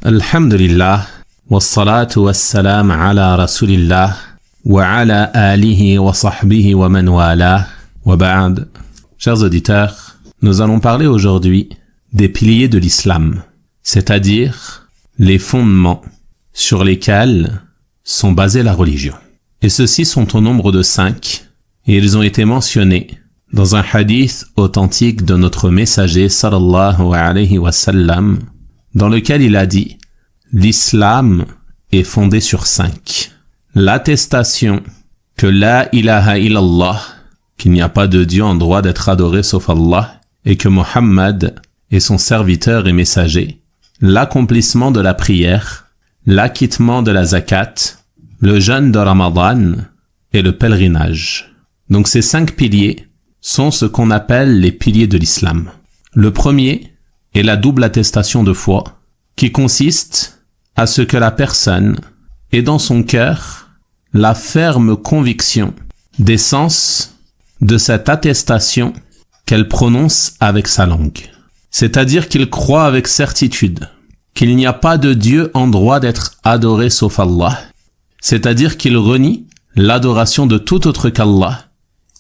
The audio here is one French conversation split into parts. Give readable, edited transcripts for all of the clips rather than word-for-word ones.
Alhamdulillah, wassalatu wassalam ala rasulillah, wa ala alihi wa sahbihi wa man wala, wa ba'd. Chers auditeurs, nous allons parler aujourd'hui des piliers de l'islam, c'est-à-dire les fondements sur lesquels sont basées la religion. Et ceux-ci sont au nombre de 5, et ils ont été mentionnés dans un hadith authentique de notre messager sallallahu alayhi wa sallam, dans lequel il a dit « L'islam est fondé sur 5. L'attestation que la ilaha illallah, qu'il n'y a pas de Dieu en droit d'être adoré sauf Allah, et que Mohammed est son serviteur et messager, l'accomplissement de la prière, l'acquittement de la zakat, le jeûne de Ramadan et le pèlerinage. » Donc ces 5 piliers sont ce qu'on appelle les piliers de l'islam. Le premier est la double attestation de foi, qui consiste à ce que la personne ait dans son cœur la ferme conviction des sens de cette attestation qu'elle prononce avec sa langue. C'est-à-dire qu'il croit avec certitude qu'il n'y a pas de Dieu en droit d'être adoré sauf Allah, c'est-à-dire qu'il renie l'adoration de tout autre qu'Allah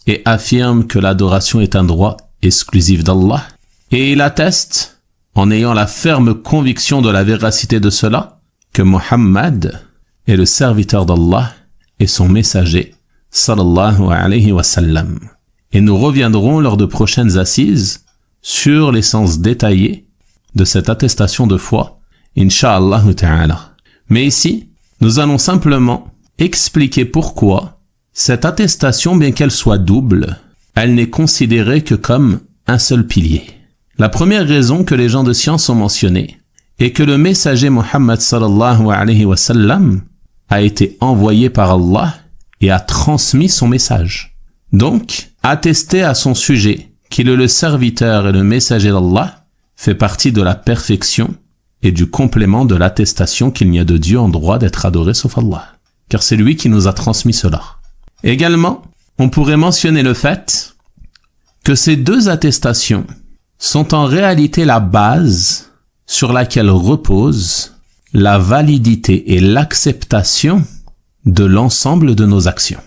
et affirme que l'adoration est un droit exclusif d'Allah, et il atteste, en ayant la ferme conviction de la véracité de cela, que Mohammed est le serviteur d'Allah et son messager, sallallahu alayhi wa sallam. Et nous reviendrons lors de prochaines assises sur les sens détaillés de cette attestation de foi, incha'Allah ta'ala. Mais ici, nous allons simplement expliquer pourquoi cette attestation, bien qu'elle soit double, elle n'est considérée que comme un seul pilier. La première raison que les gens de science ont mentionnée est que le messager Mohammed sallallahu alayhi wa sallam a été envoyé par Allah et a transmis son message. Donc, attester à son sujet qu'il est le serviteur et le messager d'Allah fait partie de la perfection et du complément de l'attestation qu'il n'y a de Dieu en droit d'être adoré sauf Allah, car c'est lui qui nous a transmis cela. Également, on pourrait mentionner le fait que ces 2 attestations sont en réalité la base sur laquelle repose la validité et l'acceptation de l'ensemble de nos actions.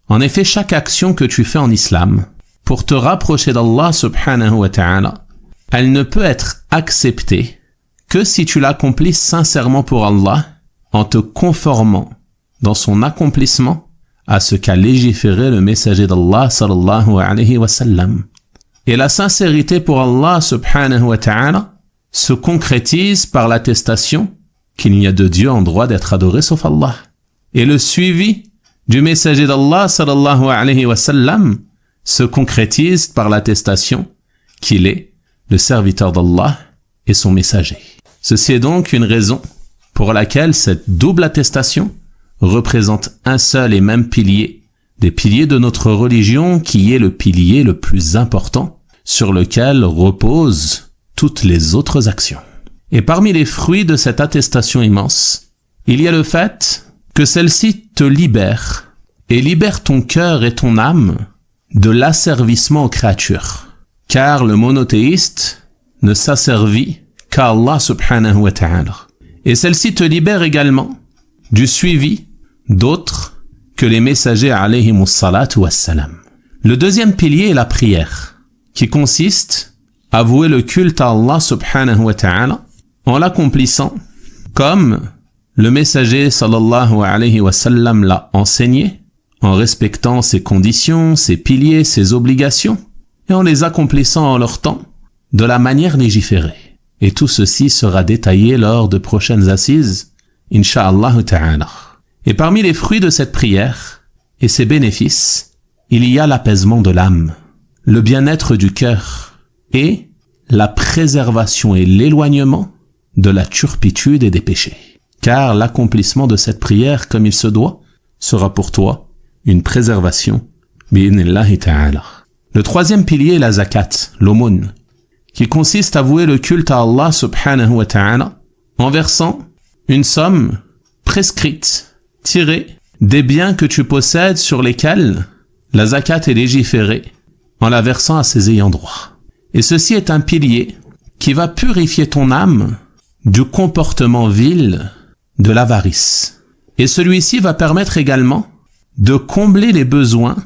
En effet, chaque action que tu fais en islam pour te rapprocher d'Allah subhanahu wa ta'ala, elle ne peut être acceptée que si tu l'accomplis sincèrement pour Allah, en te conformant dans son accomplissement à ce qu'a légiféré le messager d'Allah sallallahu alayhi wa sallam. Et la sincérité pour Allah subhanahu wa ta'ala se concrétise par l'attestation qu'il n'y a de Dieu en droit d'être adoré sauf Allah. Et le suivi du messager d'Allah sallallahu alayhi wa sallam se concrétise par l'attestation qu'il est le serviteur d'Allah et son messager. Ceci est donc une raison pour laquelle cette double attestation représente un seul et même pilier, des piliers de notre religion qui est le pilier le plus important sur lequel reposent toutes les autres actions. Et parmi les fruits de cette attestation immense, il y a le fait que celle-ci te libère et libère ton cœur et ton âme de l'asservissement aux créatures. Car le monothéiste ne s'asservit qu'à Allah subhanahu wa ta'ala. Et celle-ci te libère également du suivi d'autres que les messagers alayhimus salatu wassalam. Le deuxième pilier est la prière, qui consiste à vouer le culte à Allah subhanahu wa ta'ala en l'accomplissant comme le messager sallallahu alayhi wa sallam l'a enseigné, en respectant ses conditions, ses piliers, ses obligations, et en les accomplissant en leur temps, de la manière légiférée. Et tout ceci sera détaillé lors de prochaines assises, incha'Allah ta'ala. Et parmi les fruits de cette prière et ses bénéfices, il y a l'apaisement de l'âme, le bien-être du cœur et la préservation et l'éloignement de la turpitude et des péchés. Car l'accomplissement de cette prière comme il se doit sera pour toi une préservation, bi'idhnillahi ta'ala. Le troisième pilier est la zakat, l'aumône, qui consiste à vouer le culte à Allah subhanahu wa ta'ala en versant une somme prescrite, tirée des biens que tu possèdes sur lesquels la zakat est légiférée, en la versant à ses ayants droit. Et ceci est un pilier qui va purifier ton âme du comportement vil de l'avarice. Et celui-ci va permettre également de combler les besoins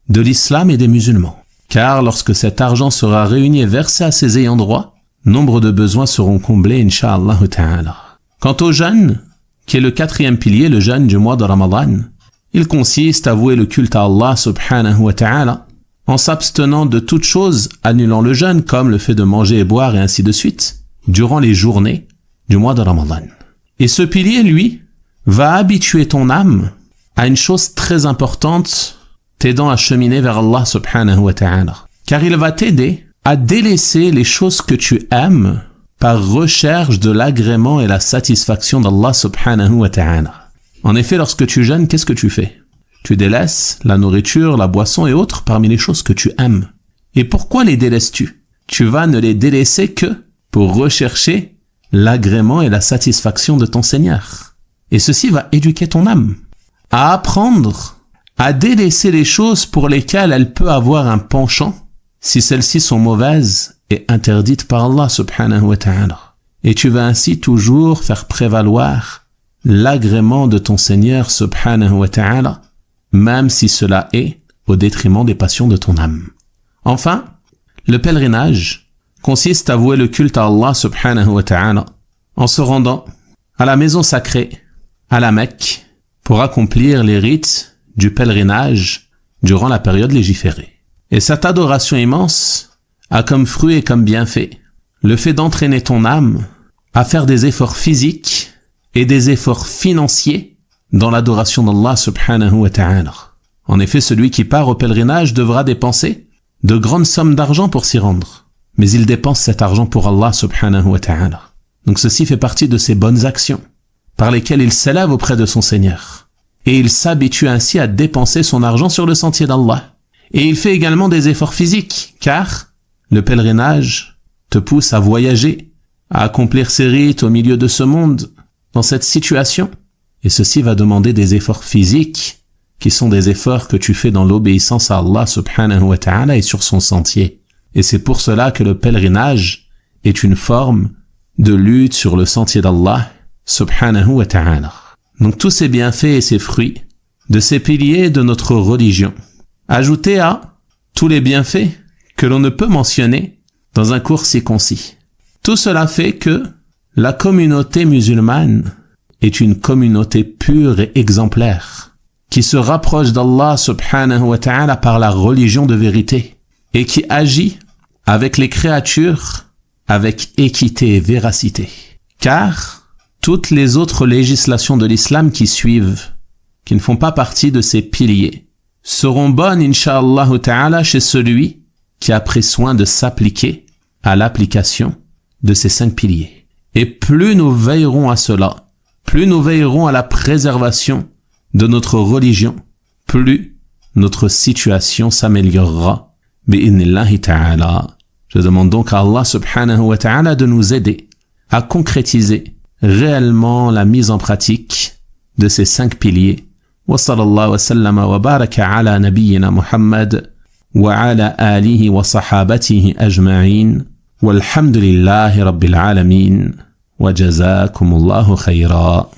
de l'islam et des musulmans. Car lorsque cet argent sera réuni et versé à ses ayants droit, nombre de besoins seront comblés, incha'Allah ta'ala. Quant au jeûne, qui est le 4e pilier, le jeûne du mois de Ramadan, il consiste à vouer le culte à Allah subhanahu wa ta'ala, en s'abstenant de toute chose, annulant le jeûne, comme le fait de manger et boire et ainsi de suite, durant les journées du mois de Ramadan. Et ce pilier, lui, va habituer ton âme à une chose très importante, t'aidant à cheminer vers Allah subhanahu wa ta'ala. Car il va t'aider à délaisser les choses que tu aimes par recherche de l'agrément et la satisfaction d'Allah subhanahu wa ta'ala. En effet, lorsque tu jeûnes, qu'est-ce que tu fais? Tu délaisses la nourriture, la boisson et autres parmi les choses que tu aimes. Et pourquoi les délaisses-tu? Tu vas ne les délaisser que pour rechercher l'agrément et la satisfaction de ton Seigneur. Et ceci va éduquer ton âme à apprendre à délaisser les choses pour lesquelles elle peut avoir un penchant si celles-ci sont mauvaises et interdites par Allah subhanahu wa ta'ala. Et tu vas ainsi toujours faire prévaloir l'agrément de ton Seigneur subhanahu wa ta'ala, même si cela est au détriment des passions de ton âme. Enfin, le pèlerinage consiste à vouer le culte à Allah subhanahu wa ta'ala en se rendant à la maison sacrée, à la Mecque, pour accomplir les rites du pèlerinage durant la période légiférée. Et cette adoration immense a comme fruit et comme bienfait le fait d'entraîner ton âme à faire des efforts physiques et des efforts financiers dans l'adoration d'Allah subhanahu wa ta'ala. En effet, celui qui part au pèlerinage devra dépenser de grandes sommes d'argent pour s'y rendre. Mais il dépense cet argent pour Allah subhanahu wa ta'ala. Donc ceci fait partie de ses bonnes actions par lesquelles il s'élève auprès de son Seigneur. Et il s'habitue ainsi à dépenser son argent sur le sentier d'Allah. Et il fait également des efforts physiques, car le pèlerinage te pousse à voyager, à accomplir ses rites au milieu de ce monde, dans cette situation. Et ceci va demander des efforts physiques, qui sont des efforts que tu fais dans l'obéissance à Allah subhanahu wa ta'ala et sur son sentier. Et c'est pour cela que le pèlerinage est une forme de lutte sur le sentier d'Allah subhanahu wa ta'ala. Donc tous ces bienfaits et ces fruits de ces piliers de notre religion, ajoutés à tous les bienfaits que l'on ne peut mentionner dans un cours si concis. Tout cela fait que la communauté musulmane est une communauté pure et exemplaire, qui se rapproche d'Allah subhanahu wa ta'ala par la religion de vérité, et qui agit avec les créatures avec équité et véracité. Car toutes les autres législations de l'islam qui suivent, qui ne font pas partie de ces piliers, seront bonnes, incha'Allah ta'ala, chez celui qui a pris soin de s'appliquer à l'application de ces 5 piliers. Et plus nous veillerons à cela, plus nous veillerons à la préservation de notre religion, plus notre situation s'améliorera. Bi'idhnillahi ta'ala. Je demande donc à Allah subhanahu wa ta'ala de nous aider à concrétiser réellement la mise en pratique de ces 5 piliers. Wa sallallahu wa sallama wa baraka ala nabiyyina Muhammad wa ala alihi wa sahabatihi ajma'in walhamdulillahi rabbil alamin wa jazakumullahu khayra.